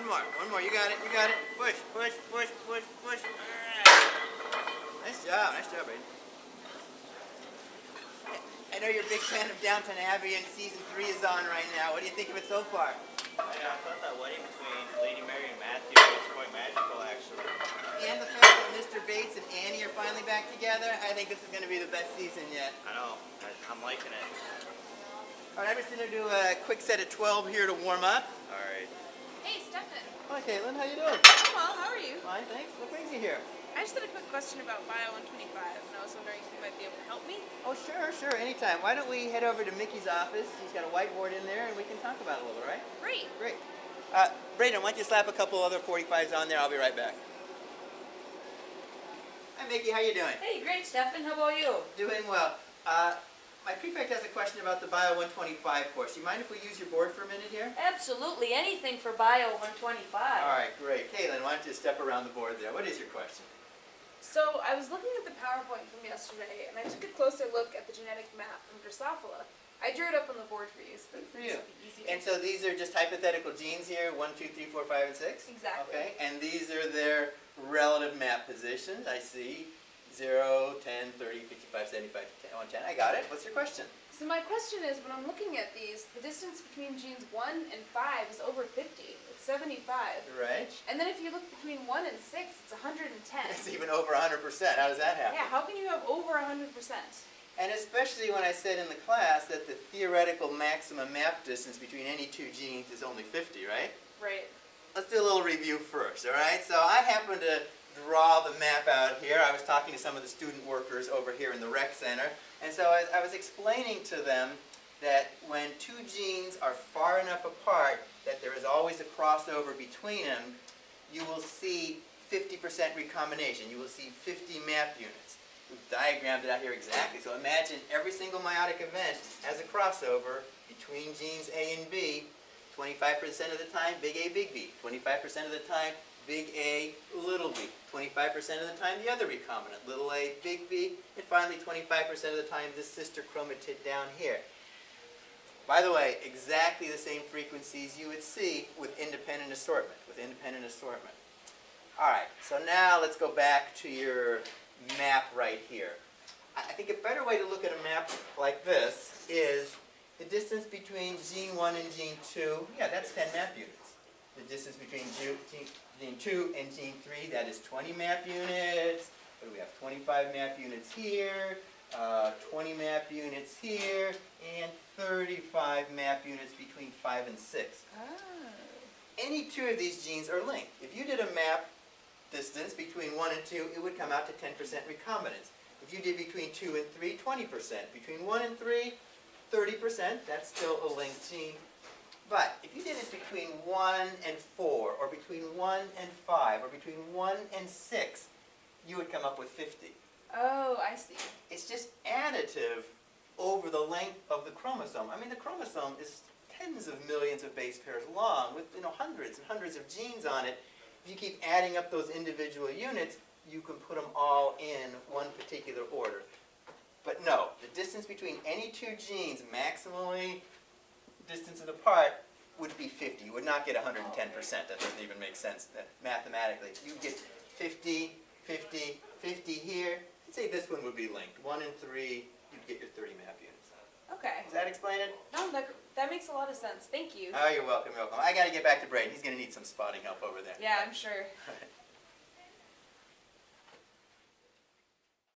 One more. You got it. Push. All right. Nice job, Brady. I know you're a big fan of Downton Abbey, and season 3 is on right now. What do you think of it so far? Yeah, I thought that wedding between Lady Mary and Matthew was quite magical, actually. And the fact that Mr. Bates and Annie are finally back together, I think this is going to be the best season yet. I know. I'm liking it. All right, I'm just going to do a quick set of 12 here to warm up. All right. Hey, Stephan. Hi, Caitlin. How you doing? I'm well. How are you? Fine, thanks. What brings you here? I just had a quick question about Bio 125, and I was wondering if you might be able to help me. Oh, sure. Anytime. Why don't we head over to Mickey's office? He's got a whiteboard in there, and we can talk about it a little, right? Great. Braden, why don't you slap a couple other 45s on there? I'll be right back. Hi, Mickey. How you doing? Hey, great, Stephan. How about you? Doing well. My prefect has a question about the Bio 125 course. You mind if we use your board for a minute here? Absolutely. Anything for Bio 125. All right, great. Caitlin, why don't you step around the board there? What is your question? So, I was looking at the PowerPoint from yesterday, and I took a closer look at the genetic map from Drosophila. I drew it up on the board for you, so Good for you. this will be easier. And so these are just hypothetical genes here, 1, 2, 3, 4, 5, and 6? Exactly. Okay, and these are their relative map positions. I see 0, 10, 30, 55, 75, 110. I got it. What's your question? So my question is, when I'm looking at these, the distance between genes 1 and 5 is over 50. It's 75. Right. And then if you look between 1 and 6, it's 110. It's even over 100%. How does that happen? Yeah, how can you have over 100%? And especially when I said in the class that the theoretical maximum map distance between any two genes is only 50, right? Right. Let's do a little review first, all right? So I happen to draw the map out here. I was talking to some of the student workers over here in the rec center, and so I was explaining to them that when two genes are far enough apart that there is always a crossover between them, you will see 50% recombination. You will see 50 map units. We've diagrammed it out here exactly. So imagine every single meiotic event has a crossover between genes A and B. 25% of the time, big A, big B. 25% of the time, big A, little b. 25% of the time, the other recombinant, little a, big B. And finally, 25% of the time, this sister chromatid down here. By the way, exactly the same frequencies you would see with independent assortment. All right, so now let's go back to your map right here. I think a better way to look at a map like this is the distance between gene 1 and gene 2. Yeah, that's 10 map units. The distance between gene 2 and gene 3, that is 20 map units. What do we have? 25 map units here, 20 map units here, and 35 map units between 5 and 6. Oh. Any two of these genes are linked. If you did a map distance between 1 and 2, it would come out to 10% recombinance. If you did between 2 and 3, 20%. Between 1 and 3, 30%. That's still a linked gene. But if you did it between 1 and 4, or between 1 and 5, or between 1 and 6, you would come up with 50. Oh, I see. It's just additive over the length of the chromosome. I mean, the chromosome is tens of millions of base pairs long with hundreds and hundreds of genes on it. If you keep adding up those individual units, you can put them all in one particular order. But no, the distance between any two genes, maximally distance apart, would be 50. You would not get 110%. That doesn't even make sense mathematically. You get 50, 50, 50 here. I'd say this one would be linked. 1 and 3, you'd get your 30 map units. Okay. Does that explain it? No, that makes a lot of sense. Thank you. Oh, you're welcome, I got to get back to Braden. He's going to need some spotting help over there. Yeah, I'm sure.